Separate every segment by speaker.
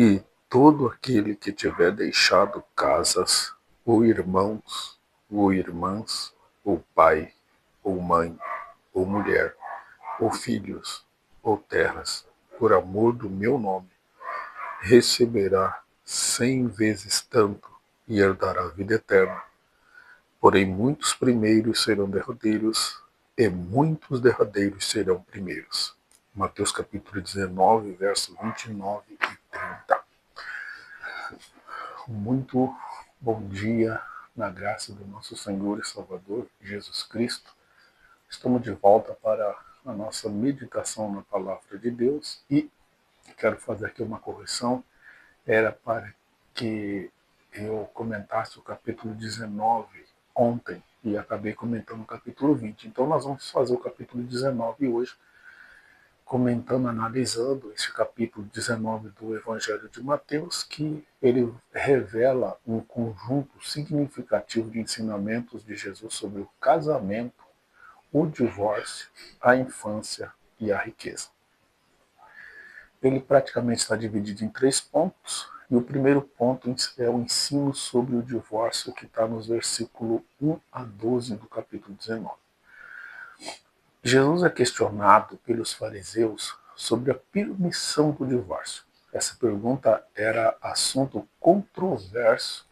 Speaker 1: E todo aquele que tiver deixado casas, ou irmãos, ou irmãs, ou pai, ou mãe, ou mulher, ou filhos, ou terras, por amor do meu nome, receberá 100 vezes tanto e herdará a vida eterna. Porém, muitos primeiros serão derradeiros, e muitos derradeiros serão primeiros. Mateus capítulo 19, versos 29 e 30. Muito bom dia, na graça do nosso Senhor e Salvador, Jesus Cristo. Estamos de volta para a nossa meditação na Palavra de Deus e quero fazer aqui uma correção. Era para que eu comentasse o capítulo 19 ontem e acabei comentando o capítulo 20. Então nós vamos fazer o capítulo 19 hoje, comentando, analisando esse capítulo 19 do Evangelho de Mateus, que ele revela um conjunto significativo de ensinamentos de Jesus sobre o casamento, o divórcio, a infância e a riqueza. Ele praticamente está dividido em 3 pontos, e o primeiro ponto é o ensino sobre o divórcio, que está nos versículos 1 a 12 do capítulo 19. Jesus é questionado pelos fariseus sobre a permissão do divórcio. Essa pergunta era assunto controverso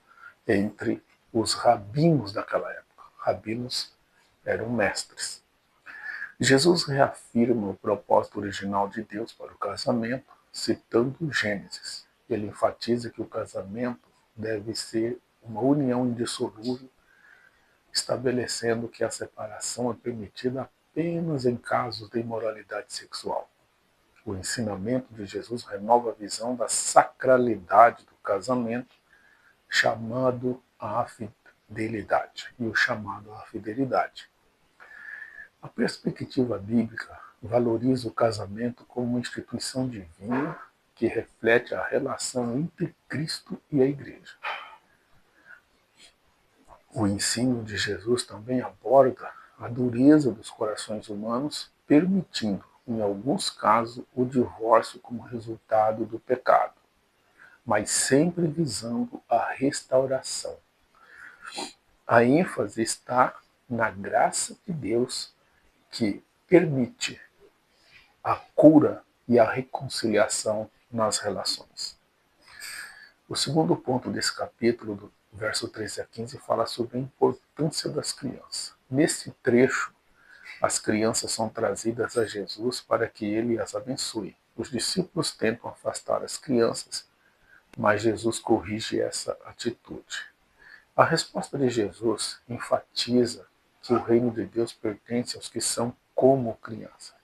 Speaker 1: entre os rabinos daquela época. Rabinos eram mestres. Jesus reafirma o propósito original de Deus para o casamento, citando Gênesis. Ele enfatiza que o casamento deve ser uma união indissolúvel, estabelecendo que a separação é permitida apenas em casos de imoralidade sexual. O ensinamento de Jesus renova a visão da sacralidade do casamento, chamado à fidelidade, e o chamado à fidelidade. A perspectiva bíblica valoriza o casamento como uma instituição divina que reflete a relação entre Cristo e a Igreja. O ensino de Jesus também aborda a dureza dos corações humanos, permitindo, em alguns casos, o divórcio como resultado do pecado, mas sempre visando a restauração. A ênfase está na graça de Deus, que permite a cura e a reconciliação nas relações. O segundo ponto desse capítulo, do verso 13 a 15, fala sobre a importância das crianças. Nesse trecho, as crianças são trazidas a Jesus para que ele as abençoe. Os discípulos tentam afastar as crianças, mas Jesus corrige essa atitude. A resposta de Jesus enfatiza que o reino de Deus pertence aos que são como crianças.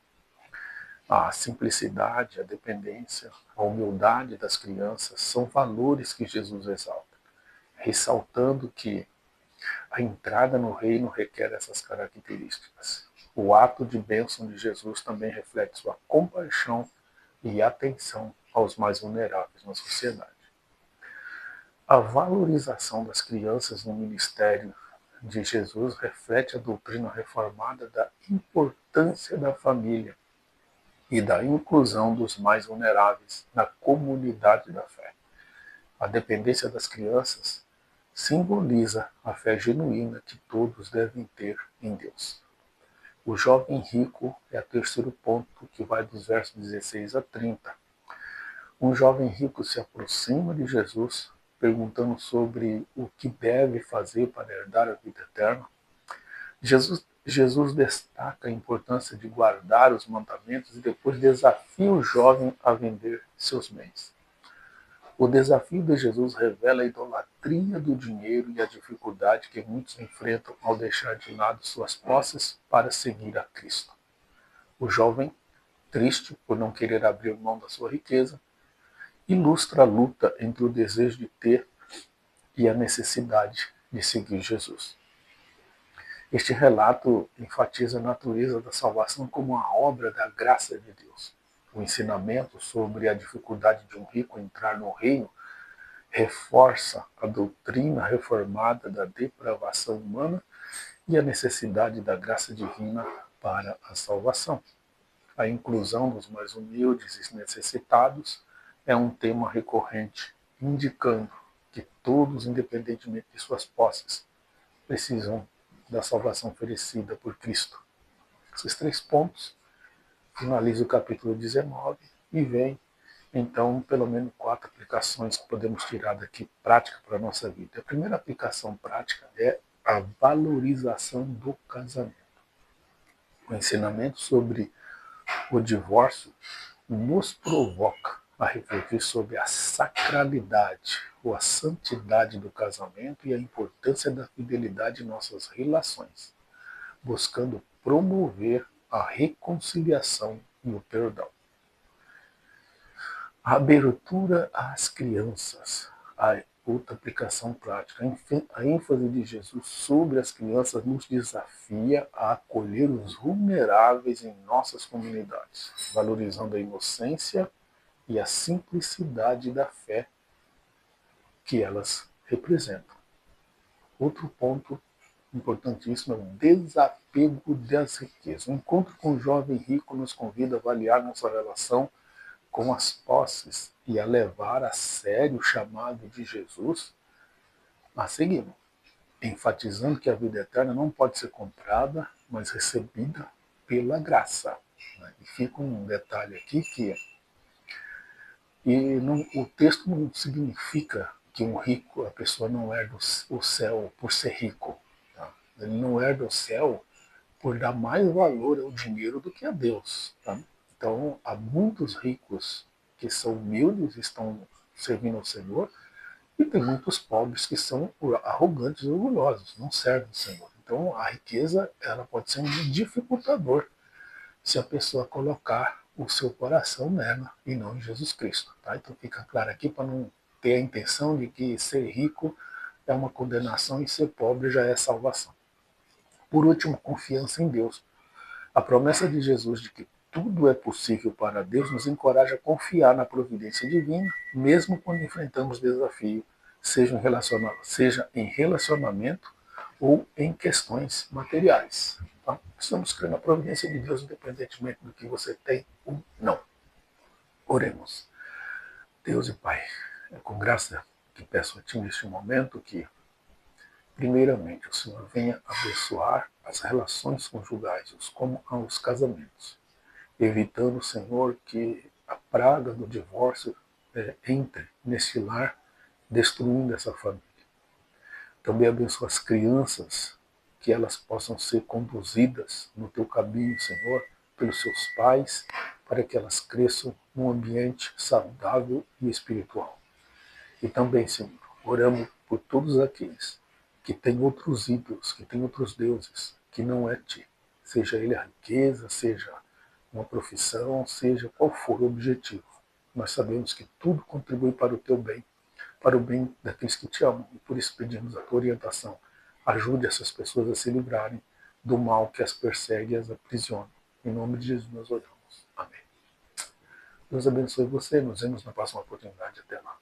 Speaker 1: A simplicidade, a dependência, a humildade das crianças são valores que Jesus exalta, ressaltando que a entrada no reino requer essas características. O ato de bênção de Jesus também reflete sua compaixão e atenção aos mais vulneráveis na sociedade. A valorização das crianças no ministério de Jesus reflete a doutrina reformada da importância da família e da inclusão dos mais vulneráveis na comunidade da fé. A dependência das crianças simboliza a fé genuína que todos devem ter em Deus. O jovem rico é o terceiro ponto, que vai dos versos 16 a 30. Um jovem rico se aproxima de Jesus, perguntando sobre o que deve fazer para herdar a vida eterna. Jesus destaca a importância de guardar os mandamentos e depois desafia o jovem a vender seus bens. O desafio de Jesus revela a idolatria do dinheiro e a dificuldade que muitos enfrentam ao deixar de lado suas posses para seguir a Cristo. O jovem, triste por não querer abrir mão da sua riqueza, ilustra a luta entre o desejo de ter e a necessidade de seguir Jesus. Este relato enfatiza a natureza da salvação como uma obra da graça de Deus. O ensinamento sobre a dificuldade de um rico entrar no reino reforça a doutrina reformada da depravação humana e a necessidade da graça divina para a salvação. A inclusão dos mais humildes e necessitados é um tema recorrente, indicando que todos, independentemente de suas posses, precisam da salvação oferecida por Cristo. Esses 3 pontos finaliza o capítulo 19 e vem, então, pelo menos 4 aplicações que podemos tirar daqui prática para a nossa vida. A primeira aplicação prática é a valorização do casamento. O ensinamento sobre o divórcio nos provoca a refletir sobre a sacralidade ou a santidade do casamento e a importância da fidelidade em nossas relações, buscando promover a reconciliação e o perdão. A abertura às crianças, a outra aplicação prática. A ênfase de Jesus sobre as crianças nos desafia a acolher os vulneráveis em nossas comunidades, valorizando a inocência e a simplicidade da fé que elas representam. Outro ponto importantíssimo é o desapego das riquezas. O encontro com o jovem rico nos convida a avaliar nossa relação com as posses e a levar a sério o chamado de Jesus a segui-lo, enfatizando que a vida eterna não pode ser comprada, mas recebida pela graça. E fica um detalhe aqui que o texto não significa que um rico, a pessoa não herda o céu por ser rico. Tá? Ele não herda o céu por dar mais valor ao dinheiro do que a Deus. Tá? Então, há muitos ricos que são humildes, estão servindo ao Senhor, e tem muitos pobres que são arrogantes e orgulhosos, não servem ao Senhor. Então, a riqueza ela pode ser um dificultador se a pessoa colocar o seu coração nela e não em Jesus Cristo. Tá? Então, fica claro aqui para não ter a intenção de que ser rico é uma condenação e ser pobre já é salvação. Por último, confiança em Deus. A promessa de Jesus de que tudo é possível para Deus nos encoraja a confiar na providência divina, mesmo quando enfrentamos desafio, seja em relacionamento ou em questões materiais. Tá? Precisamos crer na providência de Deus, independentemente do que você tem ou não. Oremos. Deus e Pai, é com graça que peço a Ti neste momento que, primeiramente, o Senhor venha abençoar as relações conjugais, como os casamentos, evitando, Senhor, que a praga do divórcio entre nesse lar, destruindo essa família. Também abençoa as crianças, que elas possam ser conduzidas no Teu caminho, Senhor, pelos seus pais, para que elas cresçam num ambiente saudável e espiritual. E também, Senhor, oramos por todos aqueles que têm outros ídolos, que têm outros deuses, que não é Ti. Seja ele a riqueza, seja uma profissão, seja qual for o objetivo. Nós sabemos que tudo contribui para o Teu bem, para o bem daqueles que Te amam. E por isso pedimos a Tua orientação. Ajude essas pessoas a se livrarem do mal que as persegue e as aprisiona. Em nome de Jesus nós oramos. Amém. Deus abençoe você. Nos vemos na próxima oportunidade. Até lá.